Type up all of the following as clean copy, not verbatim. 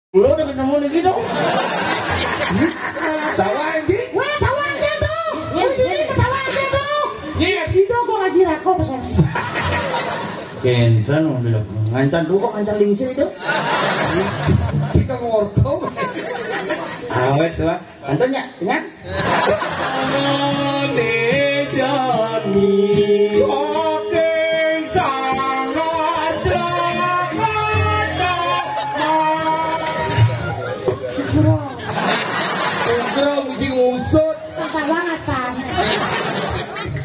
Lo udah ketemu nih gitu. Tawa aja. Wah, tawa aja tuh. Ini tawa aja tuh. Iya, itu kok ngaji rako pesan. Kenten udah ngancan tuh kok ngancan lingsir itu. Jika ngorto. Awet tuh. Antonya, ya. Dejani. Oke, sangat Segera mesti ngusut. Tawa ngasan.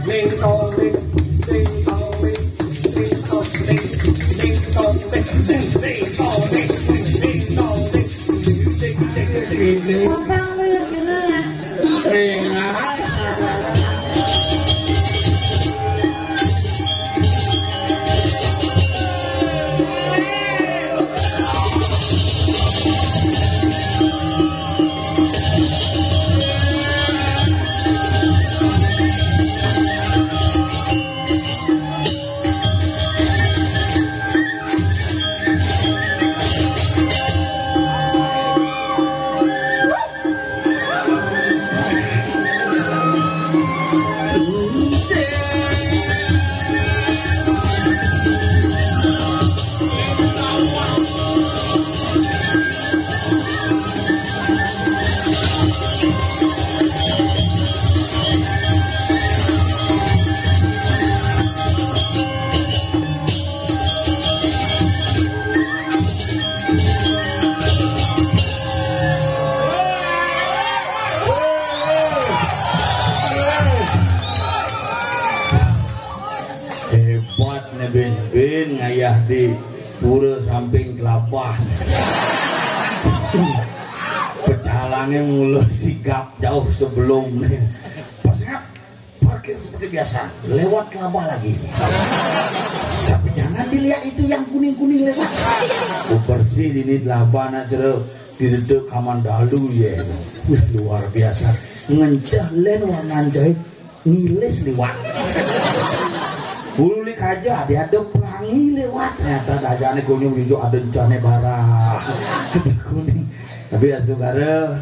Lintong. Ben ngayah di pura samping kelapa. Pecalannya mulai sigap jauh sebelum pasnya parkir seperti biasa lewat kelapa lagi. Tapi jangan dilihat itu yang kuning-kuning lewat. Bersih ini kelapa nak cerah di dedek kamandalu ya. Luar biasa ngencah len warna jahit ngilis lewat. Bululik aja diadep pelangi lewat ternyata dajane kuning hijau ada jane barah kuning tapi asugara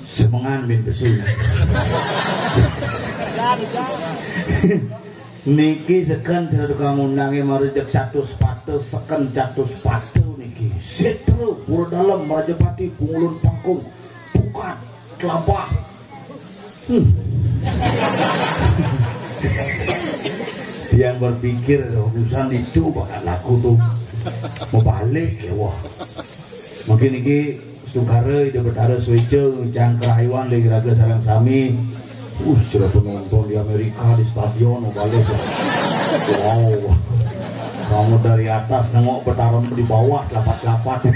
semengan bin besul niki seken cara tukang undange marejek catus sepatu seken catus sepatu niki setru pura dalam Marajapati pungulun pangkung bukan kelabah yang berpikir urusan itu bakal laku tuh mau balik ya wah mungkin ini sukara ide bertara swece cangkra haiwan lagi raga sarang sami sudah penonton di Amerika di stadion mau balik wow kamu dari atas nengok bertarung di bawah lapat-lapat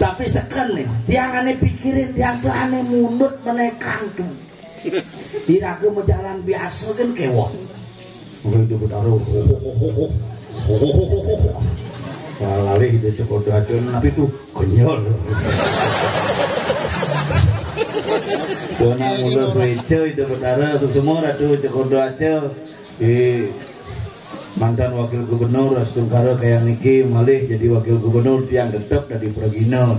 tapi seken nih tiang aneh pikirin tiang tuh aneh mundur menekan tuh di raga mau jalan biasa kan kewah itu bertaruh lari kita cukup dacun tapi itu konyol Dona mula swece itu bertaruh semua itu cukup dacun di mantan wakil gubernur Astungkara kayak niki malih jadi wakil gubernur yang tetap dari Pragino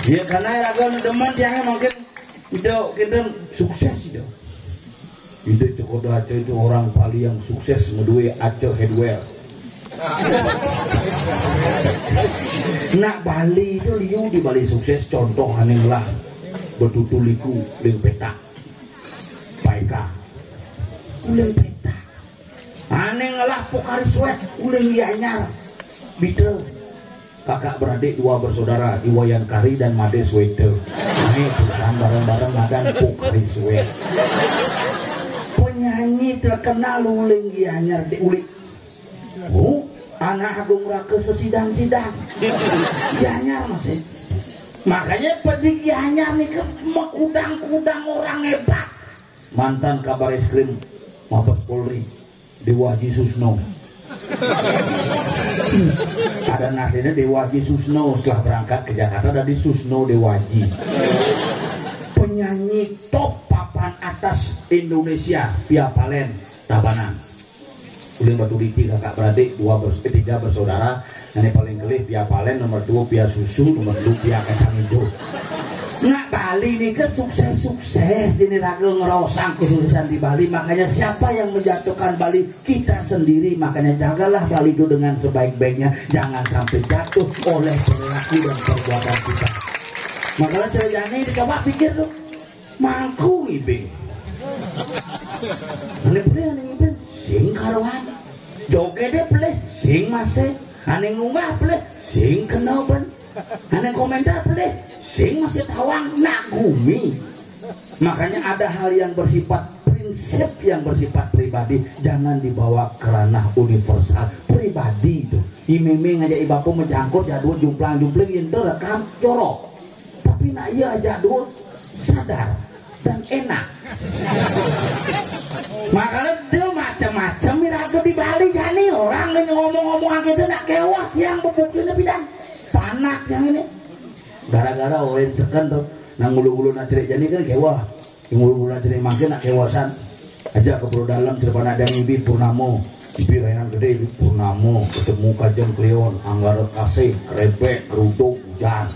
ya karena agak teman yang mungkin itu kita sukses itu Ide Cokodo Aceh itu orang paling yang sukses ngedue Aceh headwear. Nak Bali itu liu di Bali sukses contoh aneh lah betutuliku ling peta paika uling peta aneh lah pokari sweat uling lianyar bitel kakak beradik dua bersaudara Iwayan Kari dan Made Sweater ini perusahaan bareng-bareng madan pokari sweat penyanyi terkenal uling gianyar di uli anak agung raka sesidang-sidang gianyar masih makanya pedih gianyar nih ke mekudang-kudang orang hebat mantan kabar eskrim Mabes Polri Dewaji Susno ada nasinya Dewaji Susno setelah berangkat ke Jakarta ada di Susno Dewaji penyanyi top papan atas Indonesia Pia Palen Tabanan udah batu diti kakak beradik tiga bersaudara Ini paling kelih pia palen, nomor 2 pia susu, nomor 2 pia kacang hijau. Nak Bali ini ke sukses-sukses ini raga ngerosang kesuksesan di Bali. Makanya siapa yang menjatuhkan Bali? Kita sendiri. Makanya jagalah Bali itu dengan sebaik-baiknya, jangan sampai jatuh oleh perilaku dan perbuatan kita. Makanya ceritanya ini coba pikir tuh, mangku ibing ane boleh ane ibing sing karuan joget deh boleh sing masih ane ngubah boleh sing kenal ben ane komentar boleh sing masih tawang nak gumi. Makanya ada hal yang bersifat prinsip, yang bersifat pribadi, jangan dibawa ke ranah universal. Pribadi itu imeme ngajak ibapu menjangkut jadul jumplang-jumpling yang terekam jorok, tapi nak iya jadul sadar dan enak. Makanya dia macam-macam iraga di Bali jani orang ngomong-ngomong gitu nak kewah yang bebuknya bidang panak yang ini gara-gara orang seken tuh nang ulu-ulu nak cerik jani kan kewah yang ulu-ulu nak cerik makin nak kewasan aja ke perlu dalam cerpan ada ibi purnamo ibi rainan gede ibi purnamo ketemu kajian kleon anggar kasih krepek kerudung hujan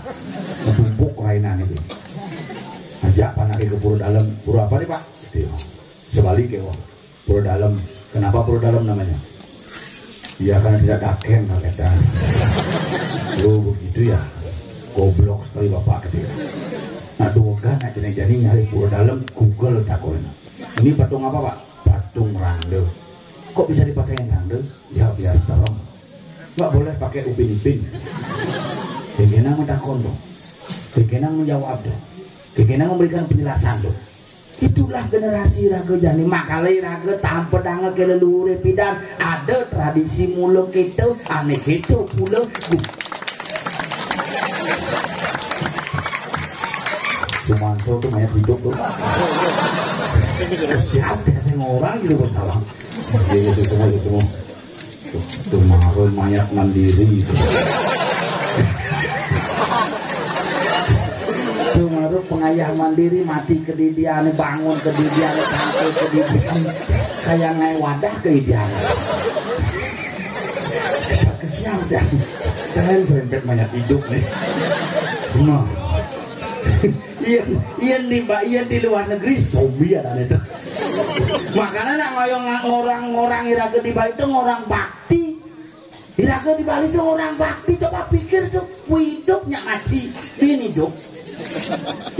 ngetumpuk rainan ini ajak panaki ke pura dalam. Pura apa nih pak? Sebalik ya, pura dalam. Kenapa pura dalam namanya? Ya karena tidak daken kata. Lu begitu ya, goblok sekali bapak ketika. Nah dogan aja nih jadi nyari pura dalam Google takon. Ini patung apa pak? Patung randel. Kok bisa dipasangin randel? Ya biar serem. Nggak boleh pakai upin-ipin. Kegenang mentakon dong. Kegenang menjawab dong. Kegenang memberikan penjelasan tuh. Itulah generasi raga jani. Makalai raga tanpa danga ke leluhur pidan. Ada tradisi mula kita, aneh kita pula. Sumanto tuh mayat hidup tuh. Siap kasih orang gitu bersalah. Itu semua. Tuh marah mayat mandiri. Tumaruh pengayah mandiri mati kedidian, bangun kedidian, tampil kedidian, kayak ngai wadah kedidian. Kesian dah, kalian serempet banyak hidup nih. Nah, iya di luar negeri zombie ada itu. Makanya nak ngoyong orang-orang iraga di Bali itu orang bakti. Iraga di Bali itu orang bakti. Coba pikir tuh, hidupnya mati ini dok.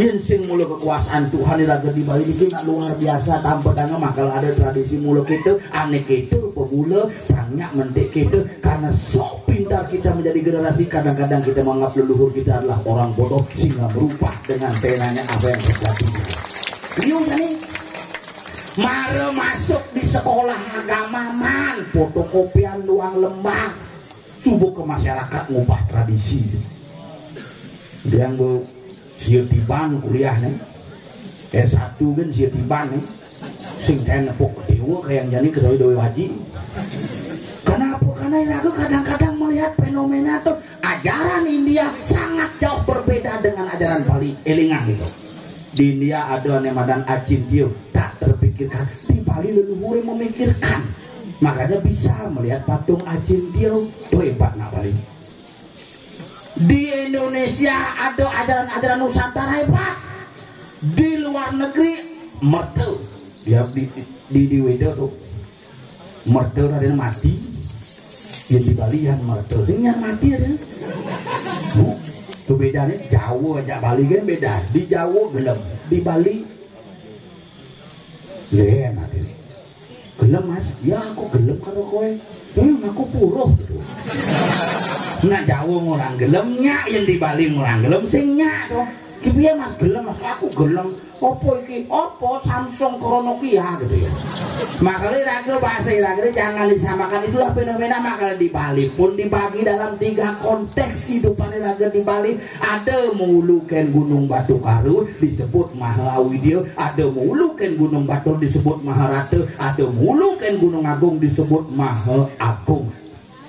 Yen sing mula kekuasaan Tuhan iraga di Bali itu nak luar biasa tanpa dana. Makal ada tradisi mula kita aneh kita pemula banyak mendik kita karena sok pintar kita menjadi generasi. Kadang-kadang kita menganggap leluhur kita adalah orang bodoh sehingga berubah dengan tenanya apa yang terjadi. Liu jadi mare masuk di sekolah agama man fotokopian luang lembah subuh ke masyarakat ngubah tradisi. Dia yang sieu tiban kuliah nih S1 kan sieu tiban nih sing ten nepok dewa kayak yang jani kedoi-doi haji. Kenapa? Karena iraga kadang-kadang melihat fenomena tuh ajaran India sangat jauh berbeda dengan ajaran Bali elingan gitu. Di India ada nemadan acintio tak terpikirkan, di Bali leluhur memikirkan, makanya bisa melihat patung acintio tuh hebat nak Bali. Di Indonesia ada ajaran-ajaran Nusantara hebat. Di luar negeri mertel. Dia di Weda tuh mertel ada yang mati. Yang di Bali yang mertel, sing yang mati ada. Itu bedanya Jawa aja Bali kan beda. Di Jawa gelem, di Bali lain ada. Gelem mas, ya aku gelem kalau kowe. Aku puruh gitu. Nah Jawa ngurang gelemnya, yang di Bali ngurang gelem singnya tuh. Kipiye mas gelem mas, aku gelem. Opo iki? Opo Samsung Krono Kia gitu ya. Makanya iraga bahasa iraga jangan disamakan, itulah fenomena. Makanya di Bali pun dibagi dalam 3 konteks kehidupan iraga di Bali. Ada mengulukan Gunung Batu Karu disebut Mahawidia, ada mengulukan Gunung Batur disebut Maharata, ada mengulukan Gunung Agung disebut Maha Agung.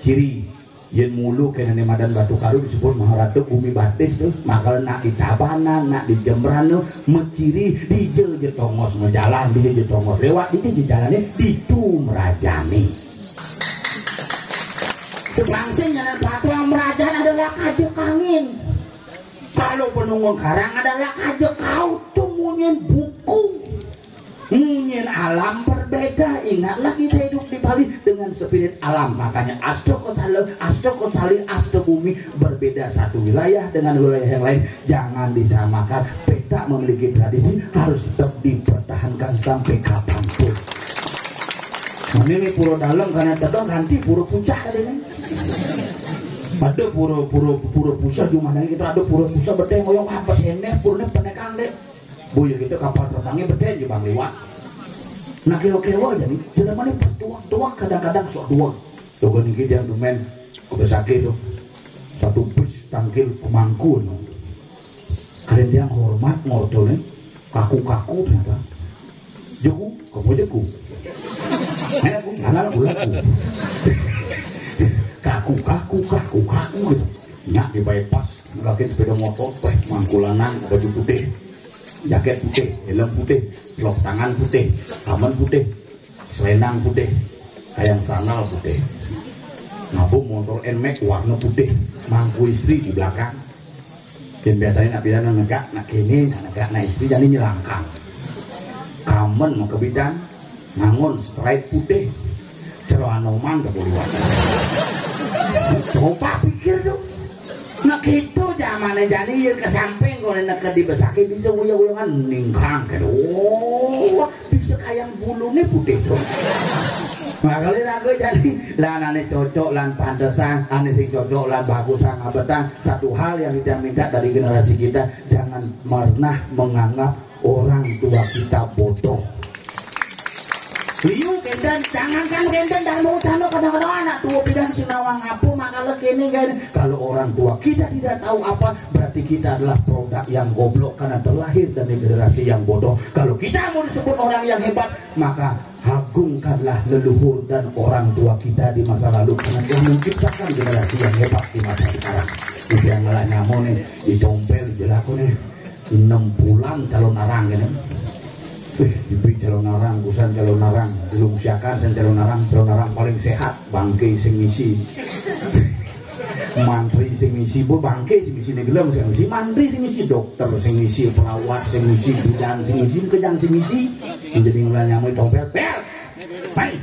Ciri yen mulu kena nemadan Batu Karu disebut Maharata bumi batis tuh. Makal nak di Tabanan, nak di Jembrana menciri di jetongos menjalan, di jetongos lewat, di jalannya di Tumrajani. Kebangsing jalan patuang Pemerajan adalah kajek angin. Kalau penunggung karang adalah kajek kau tuh munyin buku. Munyin alam berbeda. Ingatlah kita hidup di Bali dengan spirit alam. Makanya Asto Kosali, Asto Bumi berbeda satu wilayah dengan wilayah yang lain. Jangan disamakan. Peta memiliki tradisi harus tetap dipertahankan sampai kapanpun. Nah, ini pura dalam karena tetap ganti pura puncak tadi nih. Ada pura pusat cuma itu ada pura pusat bedeng ngoyong apa sih ini pura penekang deh. Boya kita kapal terbangnya bedeng di bang lewat. Nah kewa aja nih, tidak mana tuang kadang-kadang sok tuang. Tuh kan ini dia domain kebesake tuh satu bis tangkil pemangku no. Kalian dia hormat ngorto nih, kaku ternyata. Jago, kamu jago. Aku jalan laku. Kaku gitu. Nyak di bypass, ngelakin sepeda motor, mangkulanan, baju putih, jaket putih, helm putih, selop tangan putih, kamen putih, selendang putih, kayang sandal putih. Ngapu motor NMAX warna putih, mangku istri di belakang. Dan biasanya nak bilang negak, nak kini, nak istri jadi nyelangkang. Kamen mau kebidan, ngangon stripe putih, ceroanoman kebuliwan. Coba pikir dong. Nah gitu zamannya jadi ke samping kalau nak dibesaki bisa uyang-uyangan ningkang ke bisa kayak bulunya putih dong. Nah kali ragu jadi lan ane cocok lan pantesan ane sing cocok lan bagusan ngabetan. Satu hal yang kita minta dari generasi kita, jangan pernah menganggap orang tua kita bodoh. Liu kendan, jangankan kendan dan mau cano kadang-kadang anak tua bidan sinawang ngapu makalah kini kan. Kalau orang tua kita tidak tahu apa, berarti kita adalah produk yang goblok karena terlahir dari generasi yang bodoh. Kalau kita mau disebut orang yang hebat, maka agungkanlah leluhur dan orang tua kita di masa lalu karena dia menciptakan generasi yang hebat di masa sekarang. Itu yang malah nyamuk nih, dicompel jelaku nih 6 bulan calon arang ini. Ibu calon arang, kusan calon arang, belum siakan dan calon arang paling sehat, bangke sing misi, mantri sing misi, bu bangke sing misi negelem sing misi, mantri sing misi, dokter sing misi, perawat sing misi, bidan sing misi, kejang sing misi, jadi ngulan nyamuk tompel, bel, main.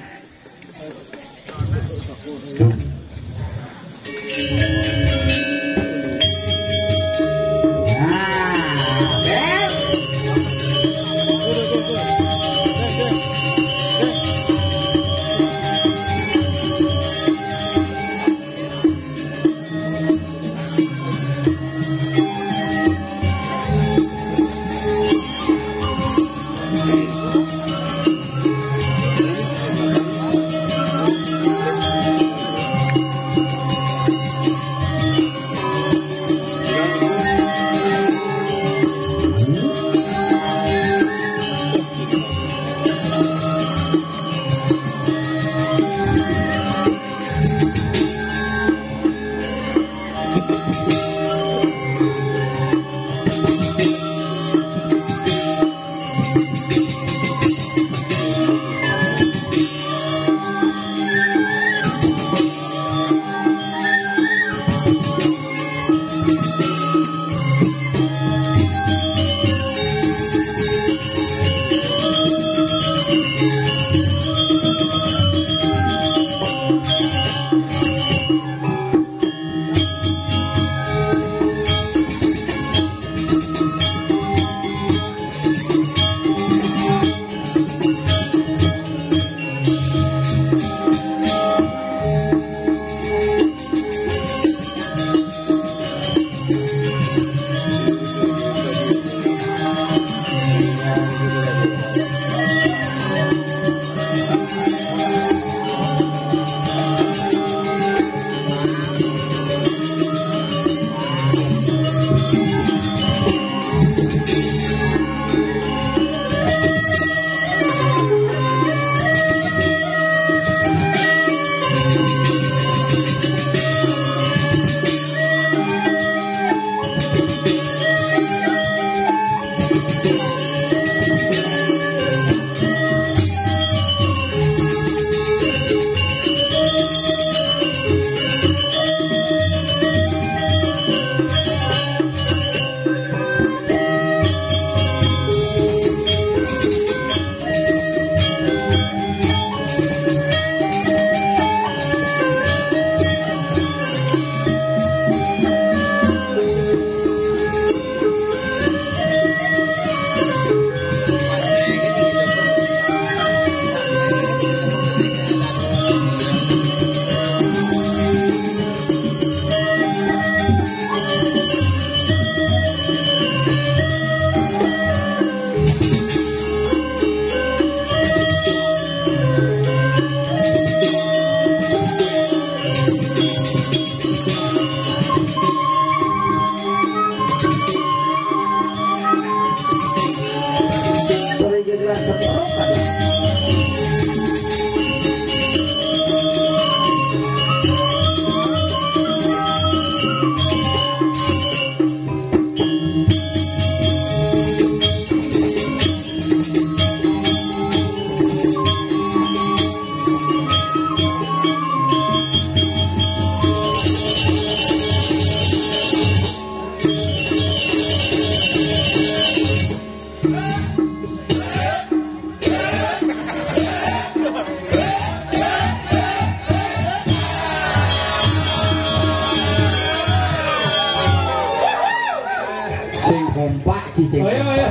kompak sing. Oh iya.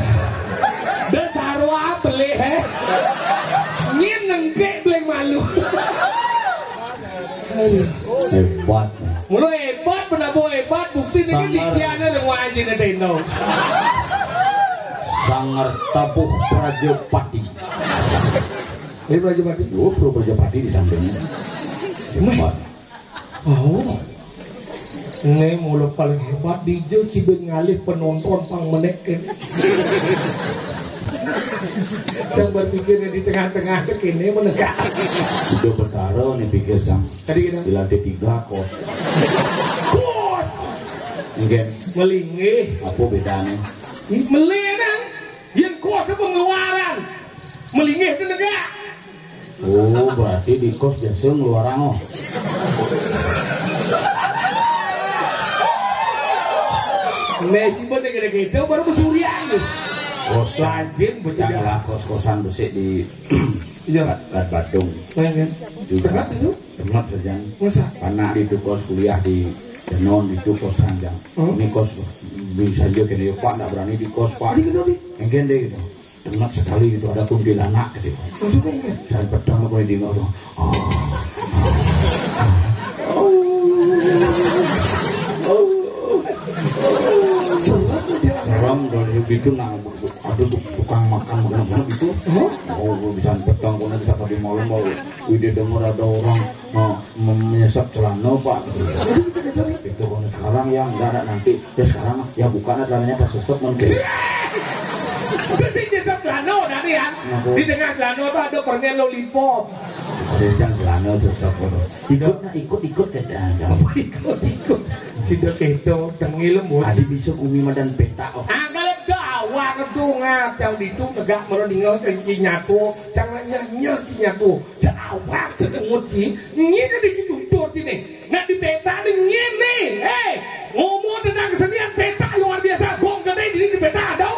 Dan sarwa beli Nyen nengke beli malu. Hebat. Mulai hebat penabo hebat bukti ini dikiana dengan wajib Nintendo. Sangar tabuh Prajapati. Ini Prajapati. Oh, Prajapati di sampingnya. Hebat. Oh. Ini mulut paling hebat DJ cibin ngalih penonton pang menekin. Saya berpikirnya di tengah-tengah kini menegak. Udah bertaro nih pikir jam. Tadi kita di lantai 3 kos. Kos. Mungkin Melingih. apa bedanya? Melingih yang kos pengeluaran. Melingih itu negak. Oh, berarti di kos biasa ngeluaran oh. Nih cibin gitu baru besurian gitu. Kos Lajin bocah kos-kosan besik di Gat Badung. Tengah itu? Tengah saja. Masa? Anak itu kos kuliah di Denon itu kos Sanjang. Ini kos bisa aja kini Pak tidak berani di kos Pak. Mungkin deh gitu. Tengah sekali gitu ada kuntilanak gitu. Maksudnya ini? Saya pertama kali dengar tuh. Seram dari itu ada tukang makan itu. Oh, bisa petang pun nanti sampai di malam mau udah dengar ada orang menyesap celana Pak. Itu kan sekarang yang enggak ada nanti. Ya sekarang ya bukan celananya pas sesep mungkin. Terus ini celana nanti ya. Di tengah celana itu ada permen lollipop. Ada yang celana sesep ikut ke dalam. Ikut. Sudah keto tengil lembut. Adi bisa kumi madan peta oh. Kalau dawa kedungat yang itu tegak merinding cengki nyatu, jangan nyanyi nyatu. Jawab sedemut sih. Ini di situ tur sini. Nggak di peta ini nih. Ngomong tentang kesenian peta luar biasa. Gong gede di peta ada.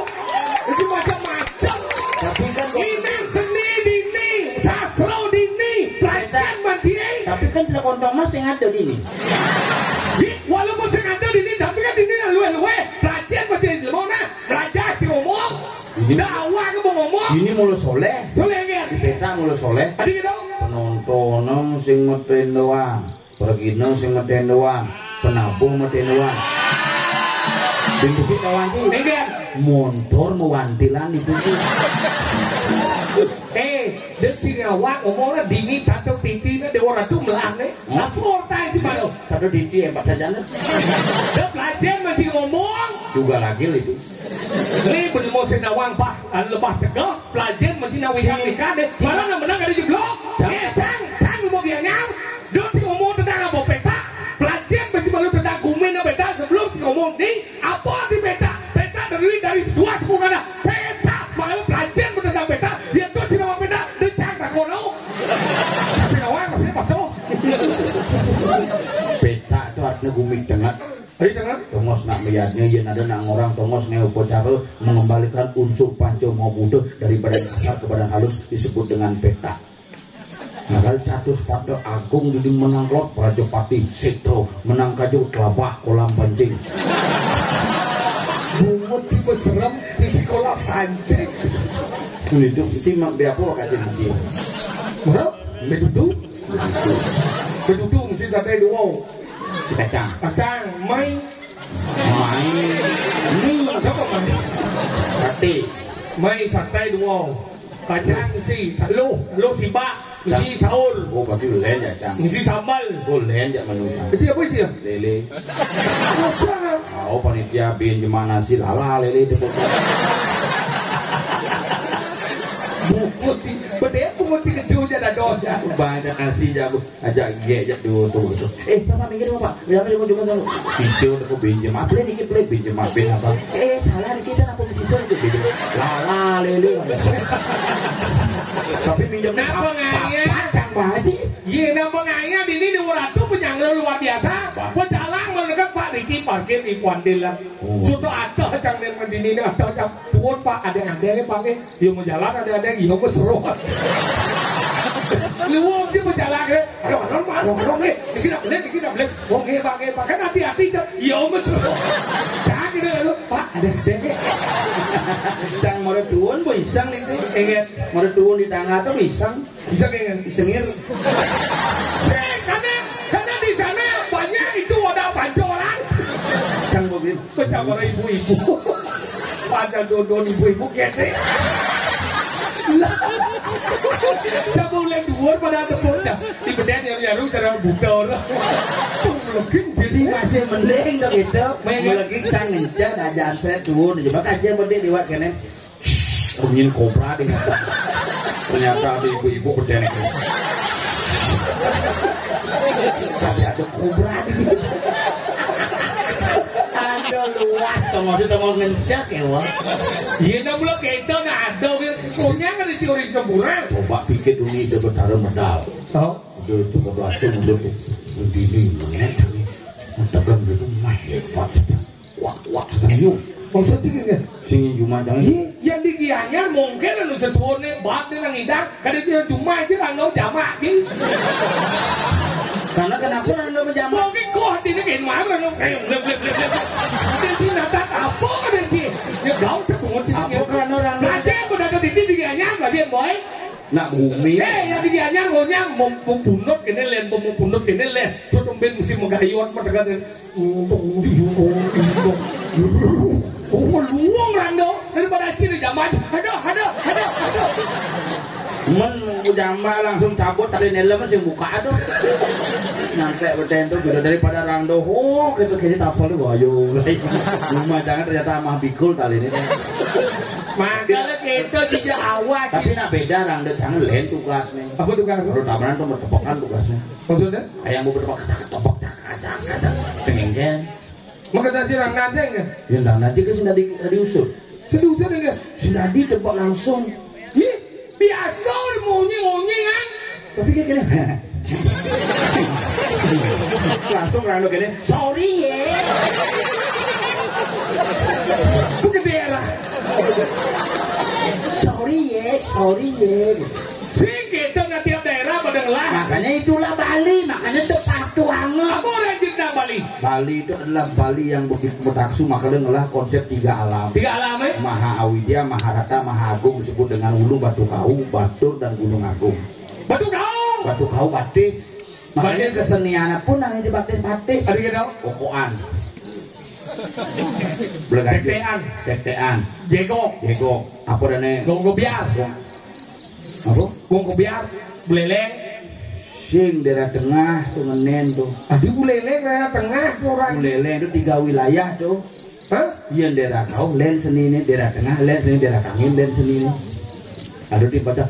Itu macam-macam. Tapi kan ini seni dini, sastra dini, pelajaran mandiri. Tapi kan tidak kontong mas yang ada di ini. Walaupun saya ada di sini, tapi kan di sini luwe-luwe. Pelajaran masih di mana? Belajar si ngomong. Dakwah ke mau ngomong. ini mulu soleh. Soleh kan? Di peta mulu soleh. Tadi kita. Penontonan sing meten doang. Pergino sing meten doang. Penabuh meten doang. Pintu sih kawan sih. Nengen. Motor mewantilan itu tuh. Dia sini awak ngomongnya dini tato titi dia orang tuh melane. Apa orang sih baru? Tato diti empat saja nih. Dia belajar masih ngomong. Juga lagi itu. Ini bener mau senawang pak, lebah tegak. Belajar masih nawisan nikah deh. Malah nggak menang ada jeblok. Cang mau dia nyam. Dia sih ngomong tentang apa peta. Belajar masih baru tentang kumin apa peta sebelum sih ngomong nih apa di peta. Peta terdiri dari dua suku kata. Peta malah belajar tentang peta. Dia tuh sih nama peta. Masih apa Peta itu artinya gumik tengah. Tongos nak melihatnya yang ada nang orang tongos neopocara mengembalikan unsur panco mau budo dari badan kasar ke badan halus disebut dengan peta. Nah kalau catus pada agung jadi menang lot Prajapati Setro menang kaju kelabah kolam pancing. Bungut si serem di sekolah pancing. Itu mak biapa kasih nasi. Berapa? Bedudu mesti sate dua. Kacang main ini apa main sate main sate dua kacang mesti lu si pak mesti sahur berarti lain ya cang mesti sambal lain ya menu mesti apa sih ya lele masa panitia bin gimana sih lala lele itu bukut sih bedanya bukut sih kecil aja ada banyak nasi jago ajak gejak dulu tuh Bapak mikir Bapak, bilang dia mau dulu. sisir aku pinjam apa dikit play pinjam apa Salah kita apa sisir itu pinjam. Lala lele. tapi pinjam apa ngaya Kacang baji. iya nama ngaya di ini ratu penyangga luar biasa pecalang mendekat Pak Riki parkir di Kuandilan sudah ada canggung mendini ini ada cang tuan Pak ada-adanya pakai dia mau jalan ada-ada iya mau seru lu dia mau jalan ke aduh dikit boleh oke pakai kan hati-hati iya mau seru jangan gitu lalu Pak ada-adanya Cang mau duun pisang itu. Ingat. Mau duun di tengah tuh pisang. Bisa ingat. Isengir. Karena di sana banyak itu ada pancoran. Cang mobil. Pecah para ibu-ibu. Pancal dodon ibu-ibu kete. Coba boleh dua pada tepungnya. Di beden yang nyaru cara buka orang. Melekin Si masih mending dong itu. Melegi cang ngencet aja saya duun. Coba aja berdek diwat kene. Bunyiin kobra deh. Ternyata ada ibu-ibu berdek. Tapi ada kobra di. Aduh luas tuh maksudnya mau ngencet ya wah. Iya dah mula kita nggak ada. Punya kan di teori sempurna. Coba pikir dunia itu berdarah medal. Oh. Udah cukup langsung udah begini mengenai tekan itu mah hebat sedang kuat sedang yuk. Maksudnya kan? Singin cuma jangan. Yang di kianya mungkin anu sesuatu bat dengan hidang. Kada dia cuma aja rangau jamak sih. Karena kenapa anda menjamak? Mungkin kok hatinya kayak mana rangau kayak blek. Dia sih nata apa kan dia? Ya gaul sepuluh sih. Apa karena orang nanti aku datang di kianya nggak dia boy. Nak bumi. Yang di kianya ngomongnya mau punut kene len, mau punut kene len. So tumben mesti menggayuan pada kata. Oh luang rando daripada ciri jaman. Aduh. Men jamba langsung cabut tali nela masih buka aduh. Nanti beten tuh juga daripada rando. Oh gitu kini tapal tuh ayo. Rumah jangan ternyata mah bikul tali ini. Makanya kita tidak awak. Tapi nak beda rando jangan lain tugasnya. Apa tugas? Perlu tabanan tuh bertepokan tugasnya. Maksudnya? Kayak mau bertepok topok cak. Sengengken. Maka tadi orang nanya enggak? Ya nggak nanti kan sudah diusut. Sedusan enggak? Sudah ditebak langsung. Ih, biasa ngonyeng kan? Tapi kayak gini. Langsung rando gini. Sorry ya. Bukan daerah. Sorry ya. Sih kita nggak tiap daerah pada ngelah. Makanya itulah Bali, makanya tepat banget. Apa orang cinta Bali? Bali itu adalah Bali yang begitu bertaksu, makanya adalah konsep tiga alam. Tiga alam Maha Awidya, Maharata, Maha Agung disebut dengan Ulu, Batu Kau, Batur dan Gunung Agung. Batu kau. Batu Kau batis. Makanya kesenian pun yang dibatis-batis. Ada kita tahu? Kokoan. Tetean. Jego. Apa dane? Gonggo biar. Apa? Gonggo biar. Buleleng. Sing daerah tengah tuh ngenen tuh. Aduh buleleng daerah tengah orang. Buleleng itu 3 wilayah tuh. Hah? Yang daerah kau, len seni ini daerah tengah, len seni daerah kangin, len seni ini. Ada dibaca,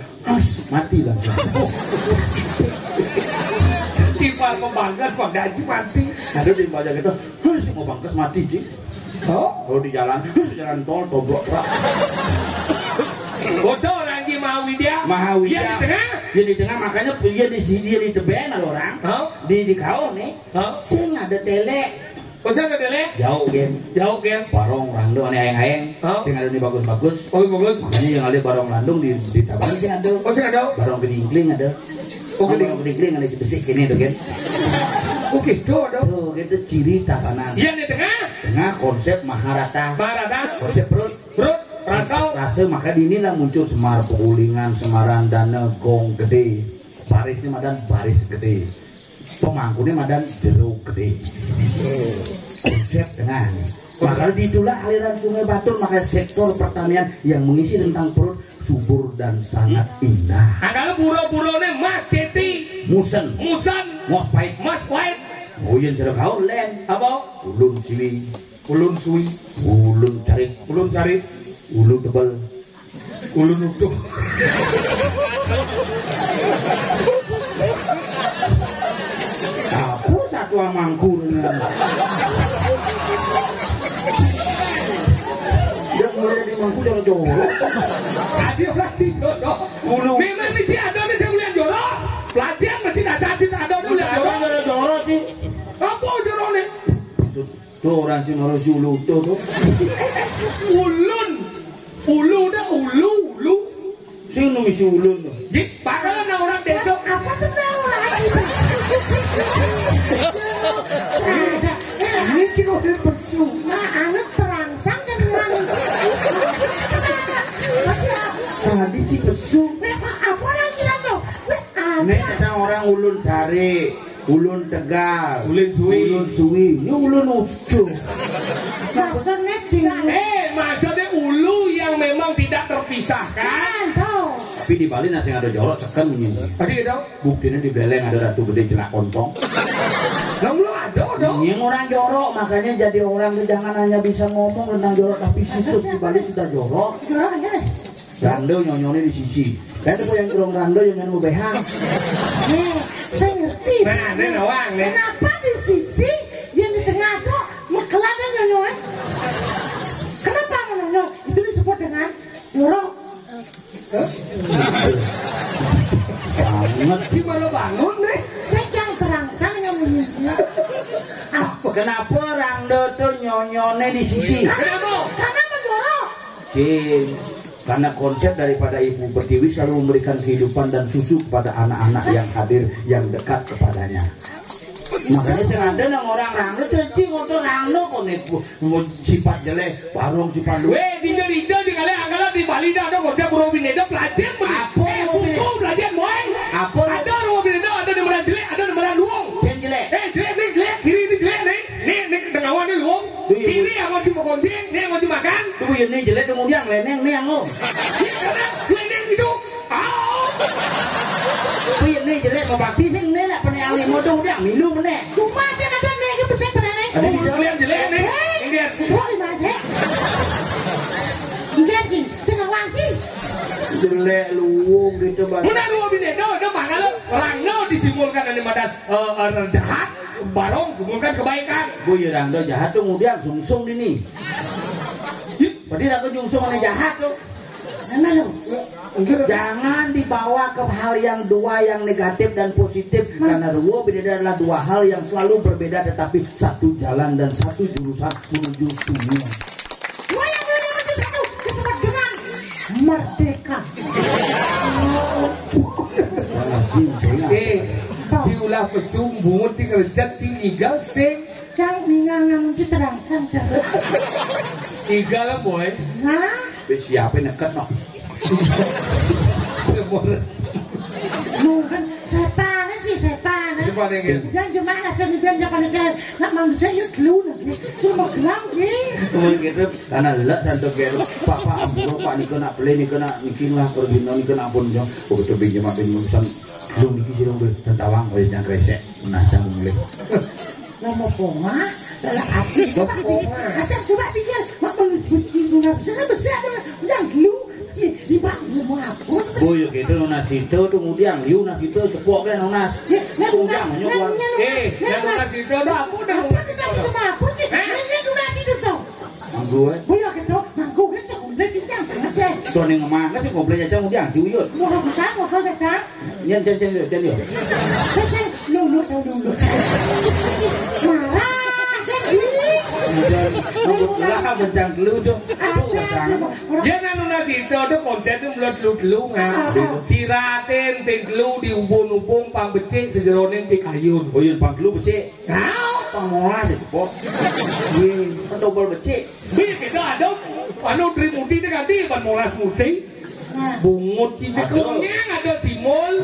mati langsung. Tiba membangkas Daji mati. Ada dibaca gitu, mau bangkas mati sih. Oh? Kalau di jalan, jalan tol, tobrok rak. Bodoh orang di Mahawidya. Mahawidya. Yang di tengah. Yang di tengah makanya dia di sini dia di teben ada orang. Oh? Di kau nih. Oh? Sing ada tele. Kau sana dele? Jauh gen. Jauh kan? Barong randung ane aeng-aeng. Oh? Sing ada ini bagus-bagus. Bagus. Makanya yang ada barong landung di tabang sing ada. Oh sih ada? Barong gedingkling ada. Oh, Barong gedingkling ada besik kini tuh gen. Oh gitu ada. Tuh gitu ciri tabanan. Yang di tengah. Tengah konsep Maharata. Barada. Konsep perut. Rasau. Rasa maka di inilah muncul Semar Pengulingan, Semaran Dana Gong Gede. Baris ini madan baris gede. Pemangkunya madan jeruk gede. Konsep tengah. Maka itulah aliran Sungai Batur, maka sektor pertanian yang mengisi tentang perut subur dan sangat indah. Angkala pura-purane Mas Keti. Musen, Mos Pahit, oh yang cerah kau len. Apa? Ulun Sili, Ulun suwi. ulun carit, ulun tebal, Ulun utuh. apa satu amangkur. Dia mulai di mangku jangan jorok. Tadi orang di jodoh. Memang ini ada nih saya melihat jodoh. Pelatihan mesti dasar tidak ada nih melihat jodoh. Ada jorok sih. Apa jodoh nih? Tuh orang Cina orang si ulu tuh. Ulun. Ulu dah ulu. Sing nu misi ulun tuh. Di bakalan orang desa apa sebenarnya orang itu? Ini cuma bersuma, anak terangsang kan orang. di Cipesu. Apa orang kita tuh? Nek cacang orang ulun cari, ulun Tegal, Ulun Suwi. ulun Suwi, ini ulun ujung. Maksudnya dengan Maksudnya ulu yang memang tidak terpisahkan. tahu. Tapi di Bali nasi ada jorok seken ini. Tadi itu, Buktinya di Beleng ada ratu gede celak kontong. nggak belum ada dong. Ini orang jorok, makanya jadi orang itu jangan hanya bisa ngomong tentang jorok, tapi situs di Bali sudah jorok. Jorok aja deh. Rando nyonyone di sisi. Kan itu yang kurang rando yang nyanyi behang. Saya ngerti. Nah, ini nawang nih. Kenapa di sisi yang di tengah tuh mekelan dan nyonya? Kenapa nyonya? Itu disebut dengan jorok. Banget. Si baru bangun nih. Saya yang terangsang yang menyusunya. Kenapa rando tuh nyonyone di sisi? Kenapa? Karena menjorok. Karena konsep daripada Ibu Pertiwi selalu memberikan kehidupan dan susu kepada anak-anak yang hadir, yang dekat kepadanya. Makanya saya ada nang orang rangno cacing untuk rangno kok nih sifat jelek, barong sifat lu. Weh, di kali anggalan di Bali ada konsep Robineda pelajar buku pelajar boy. Apa? Ada Robineda, ada di Medan Jelek, ada di Medan Luong. Jelek. Jelek nih, jelek kiri ini jelek nih. Nih tengahwan nih Luong. Kiri yang mau dimakan, nih yang mau dimakan. Tuh ini jelek kemudian leneng nih yang lo. Iya karena leneng itu. Tuh ini jelek membakti sih nih nak penyang limo dong dia minum nih. Cuma aja ada nih yang bisa bereneng. Ada bisa lihat jelek nih. Lihat. Boleh di mana sih? Enggak sih, jangan wangi. Jelek luwung gitu bang. Udah Robineda, udah mana lo? Rangno disimbolkan dari Medan jahat, barong simbolkan kebaikan. Gue ya rangdo jahat tuh kemudian sungsung dini. Berarti aku jungsung mana jahat tuh. Mana lo? Jangan dibawa ke hal yang dua yang negatif dan positif karena ruwo beda adalah dua hal yang selalu berbeda tetapi satu jalan dan satu jurusan menuju dunia. Dua yang menuju satu disebut dengan merdeka. Si ulah pesum bungut si kerjat si igal sing Jangan bingung kita terangsang jangan. igal boy. Nah, Siapa neket no? mungkin sepan aja sepan. Dan cuma nasi dibilang jangan dibilang nak manusia itu dulu nanti. Itu mau gelang sih. Gitu karena lelah santo kero papa ambulo pak niko nak beli niko nak nikin lah pergino niko nak pun jong begitu pinjam apa urusan lu niki sih dong tentawang oleh jang kresek menacang mulai. Nama ponga dalam hati itu acak coba pikir mak begitu nggak bisa kan besar udah dulu di bak mau hapus. Oh ya gitu nunas itu tuh kemudian liu nas itu cepok kan nunas. Kemudian nyukuan. Yang nunas itu udah aku udah kita cuma hapus sih. Ini nunas itu tuh. Gue. Oh ya gitu, mangku kan sekolah cincang banget deh. Tuh nih ngemang sih komplain aja kemudian cuyut. Mau besar mau kau cacang. Nyen cen. Saya lu marah kan ini. Kemudian rambut lah bencang dulu tuh. Jangan nunas itu udah konsepnya mulai dulu siratin tinglu di ubun-ubun pang becik sejeronin di kayun. Oh iya pang dulu becik. Kau Pangmola sih cepok. Kan double becik. kita ada anu Trimudi ini ganti ban molas muti. Bungut cicekunnya ada simol.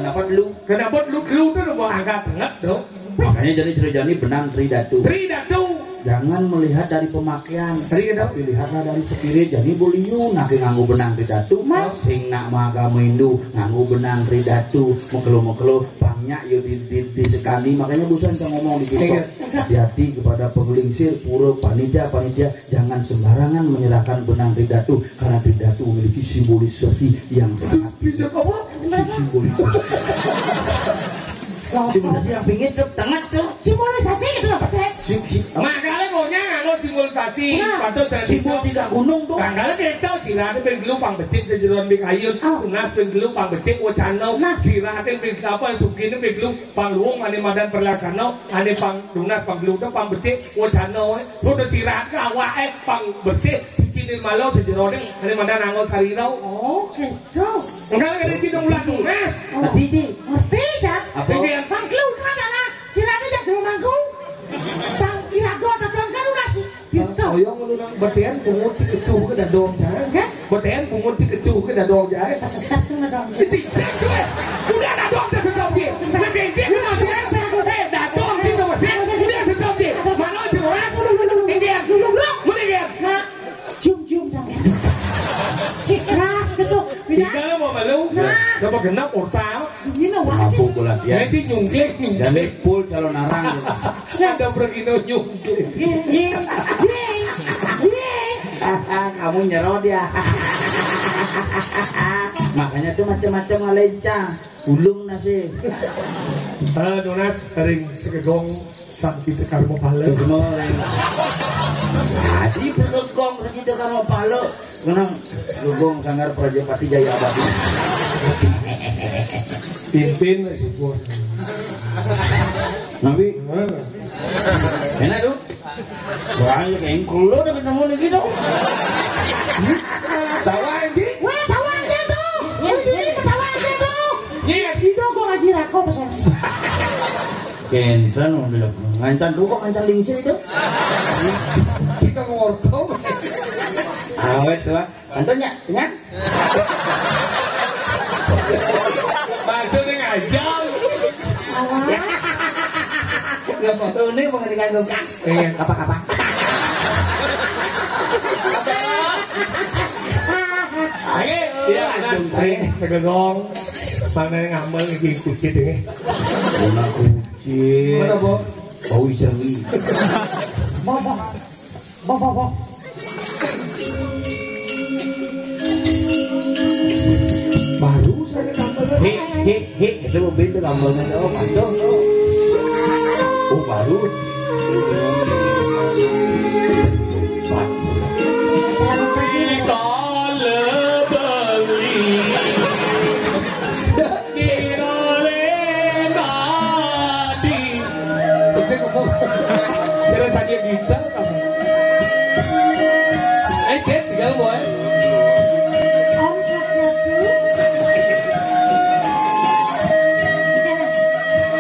Kenapa dulu tuh mau angkat banget dong. Makanya jadi cerita benang Tridatu. Jangan melihat dari pemakaian, tapi lihatlah dari spirit. Jadi boliu nak nganggo benang Tridatu, sing nak maga mendu nganggo benang Tridatu, mekelo banyak yo di sekali. Makanya busan kita ngomong di kita. Hati-hati kepada penglingsir, pura, panitia, jangan sembarangan menyerahkan benang Tridatu karena Tridatu memiliki simbolisasi yang sangat simbolisasi. Simbolisasi yang pingin tuh tengah tuh. Simbolisasi itu apa teh? Makanya maunya nganggo simbolisasi. Patut simbol tiga gunung tuh. Makanya kita siratin penggelu pang becik sejeron di kayun. Tunas penggelu pang becik wacano. Siratin penggelu apa sugini penggelu pang luung ane madan perlaksano. Ane pang tunas pang gelu tuh pang becik wacano. Tuh sirat ke awak pang bersih suci di malau sejeron ane madan nganggo sarirau. Oh gitu. Enggak ada kita mulai tunas. Ngerti kan? Apa? Bang Klu itu adalah siratnya jadi rumahku. Bang Kirago datang kan udah sih. Gitu. Oh yang menurut bertian pungut si kecuh ke dadom jangan. Kan? Boten pungut si kecu ke dadong jae. Sesat cuma dong. Cicak gue. Udah dadong dia sesat dia. Mending dia dia. Dadong cinta mesin. Dia sesat dia. Mana jelas? Ini dia. Mending dia. Nah, cium-cium jangan. Keras gitu. Tinggal mau malu. Coba genap portal. Ini no Mabuk bulan Ya ya. sih nyungklik Dan full calon arang. Ada pergino nyungklik. Kamu nyerot ya. Makanya tuh macam-macam ngalencang. Ulung nasi. Donas ring segegong sanksi tekar mau pala. Semua orang. Tadi bergegong kita kan mau palo. Kenang gegong Sanggar Prajapati Jaya Abadi. Pimpin lagi bos. Nabi. Enak tuh. Wah, ya kayak kulo udah ketemu lagi dong. Tawa ini. Wah, tawa aja tuh. Ini ketawa aja tuh. Iya. Itu kok ngaji rako pesan. Kencan udah ngancan tuh kok ngancan lingsir itu. Jika ngorto. Awet tuh. Antonya, ya. Maksudnya ngajal. Awas. Ini mau ngeganggukan. Iya. Apa-apa. Ayo, iya, Donas ring segegong. Mana yang ngambil lagi kucit ini. Mana kucing. Mana bo? Bau seri. Bobo. Baru saya ngambil. He, itu mobil itu gambarnya tuh, panjang tuh. Oh baru. Selamat pagi. Kira saja gitar kamu. Cek tinggal boy. Om Swastiastu.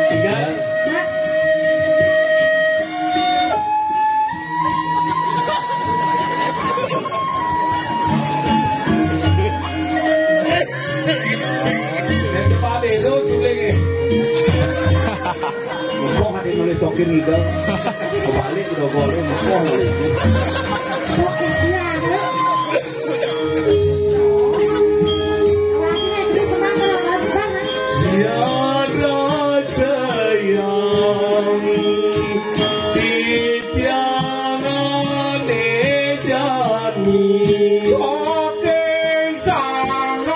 Tinggal. Nak. Yang depan itu suling. Kok ada nulis sokin gitu. Kebalik udah boleh kok. Oke, iya. Awalnya itu semangat lagi banget. Tiada sayang titiangan jani. Oke sangat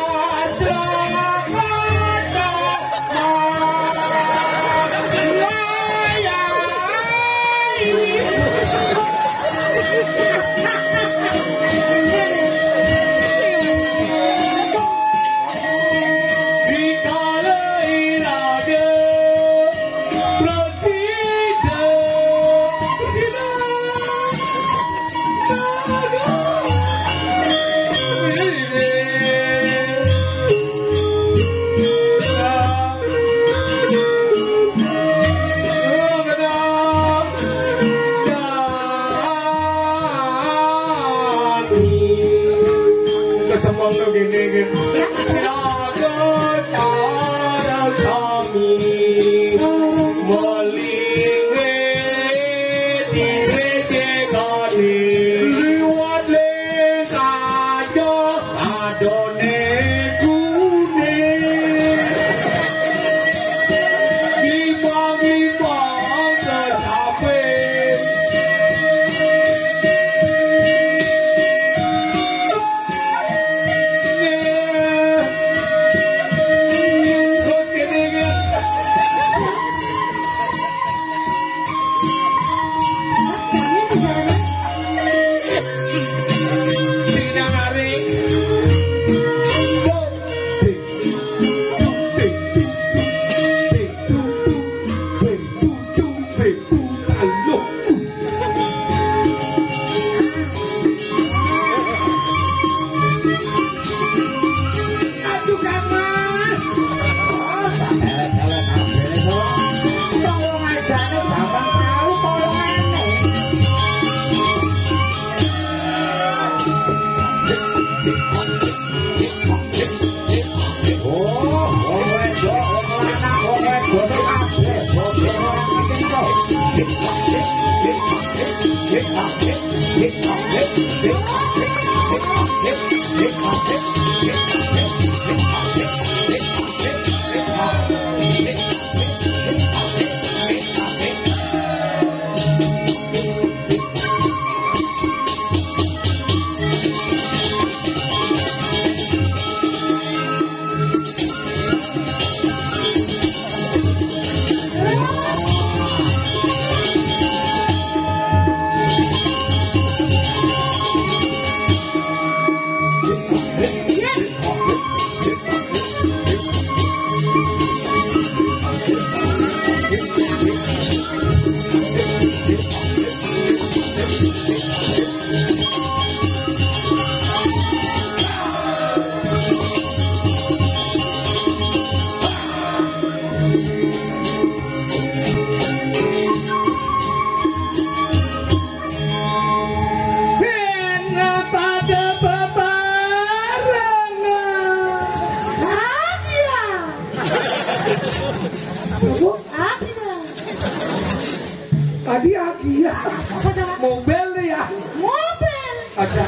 Mobil ya. Mobil. Ada.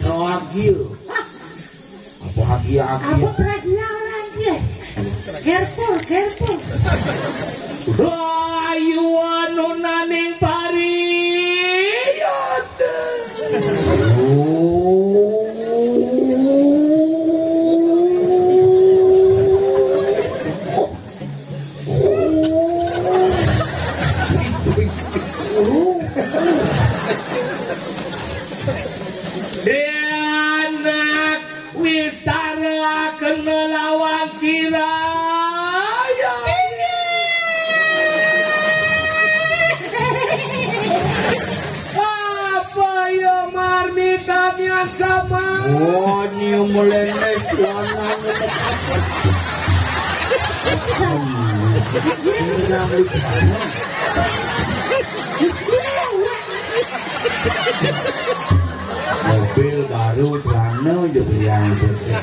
Wagil. Apa hadiah? Apa hadiah lagi? Careful. Rayu anu naning pariyot. Anak wistara kenelawan siraya. Apa ya marmitanya sama? Oh, nyium melenek lanang. Mobil baru celana juga yang bersih.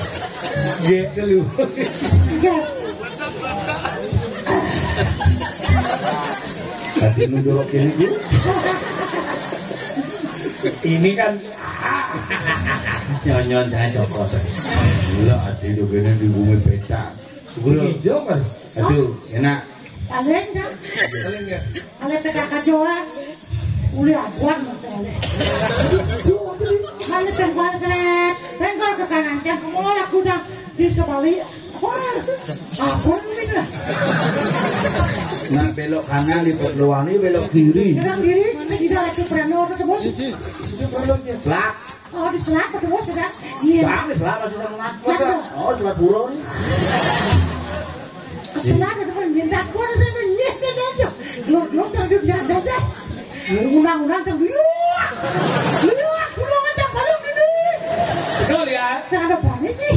Gitu lu. Tadi menjorok ini dia. Ini kan Nyon saya cokot. Gila hati juga ini di bumi pecah. hijau kan? Aduh, enak. Kalian kan? Kalian enggak? Kalian kakak jualan. Udah abuan masalahnya. Kalian tengkuan seret. Tengkuan ke kanan. Jangan kemul aku udah di sebalik. Wah, apa ini lah? Nah belok kanan di Perluani, belok kiri. Gerak kiri, kita lagi Prano ketemu. Selak. Oh di Selak ketemu sudah. Iya. Selak masih sama Mas. Oh, Selat Burung. Keselak ketemu minta aku ada saya nyet aja. Lo terjun jangan deh. Undang-undang terjun. Iya, kulo ngajak balik ini. Betul ya? Saya ada panik nih.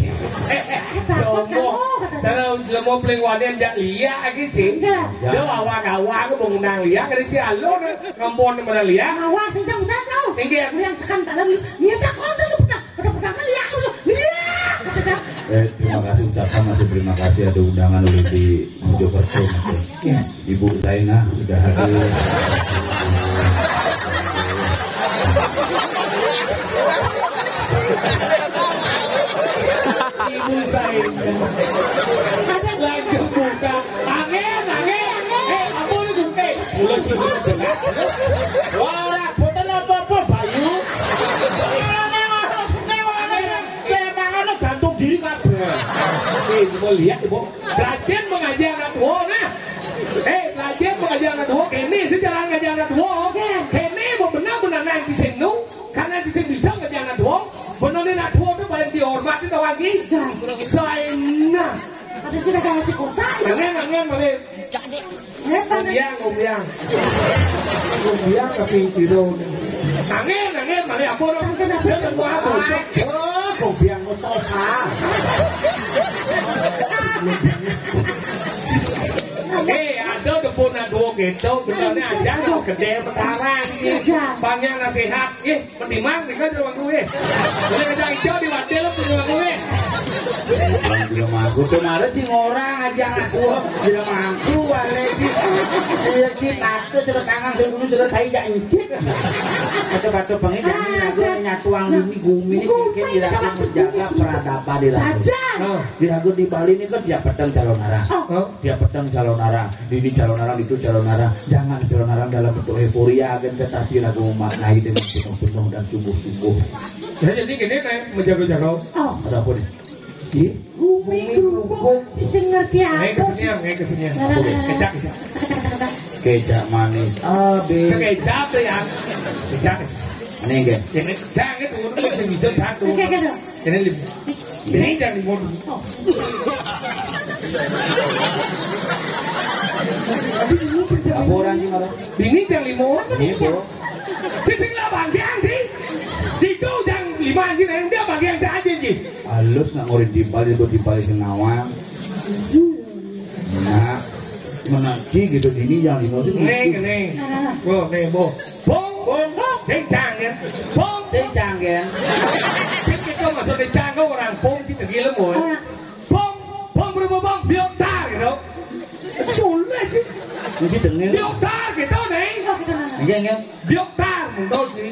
Sombong. Saya mau peling wadah jak liak lagi cing. Dia awak-awak aku mengundang liak dari si Alon ngampun mana liak. Awak sedang tau. Tinggi. Yang sekarang dalam dia tak kau tu petang liak aku. Liak. Terima kasih ucapan masih terima kasih ada undangan oleh di Mojokerto masih. Ibu Zainah sudah hadir. Ibu saya lagi buka angin. Apa ni buka? Pulau sini buka. Wah, boten apa-apa Bayu. Semangatnya gantung diri kabeh. Mau lihat ibu. Belajar mengajar anak tua nah. Belajar mengajar anak tua. Kini sejarah mengajar anak tua. Kini mau benar-benar nanti sini. Karena di sini bisa mengajar anak tua. Benar anak tua tu paling dihormati tahu lagi. Zainah. Ada kita kasih kota. Angin boleh. Umbiang tapi sido. Angin boleh apa orang kena buat apa? Umbiang Mustafa. Ada depan dua gitu benernya aja tuh gede perkara ini banyak nasihat pentimang nih kan di rumah gue boleh kacang hijau di wadil di rumah gue di rumah aku kemarin sih orang aja aku di rumah aku wale sih iya sih kata sudah tangan dulu sudah kayak gak incit kata pengen jadi aku nyatuang ini gumi ini mungkin diragu menjaga peradaban di lagu diragu di Bali ini kan dia pedang calon arang dia pedang calon arang ini calon arang itu calon arang jangan calon arang dalam bentuk euforia akan tetapi lagu memaknai dengan penuh-penuh dan sungguh-sungguh jadi gini nih menjaga-jaga ada apa nih? Bumi kerupuk sing ngerti apa? Kesenian. Kecap manis. Kecap tuh ya. Kecap. Ini enggak? Ini jangan itu udah bisa satu. Ini lima. Ini jangan lima dulu. Apa orang ini malah? Ini jangan lima. Ini bro. Sing lah bagian sih. Itu yang lima sih, yang dia bagian saja sih. Halus nak ngurin timbal itu timbal senawang. Nah, menaki gitu ini yang lima sih. Neng. Bo, bong, sing canggih. Bong, sing canggih. Sing kita masuk di canggih orang bong sih tergila boy. Bong berubah biotar gitu. Boleh sih. Mesti dengar. Biotar gitu nih. Enggak. Biotar mundur sih.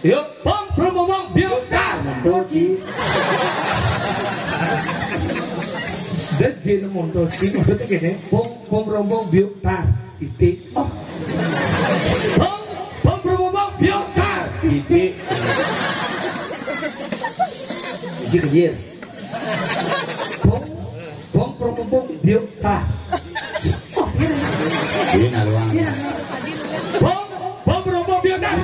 Yuk, bong berubah biotar mundur sih. Dajin mundur sih maksudnya gini. Bong berubah biotar titik. Bong berubah biotar titik. Isi kejir. Bong berubah biotar. Ini naruang. Bong berubah biotar.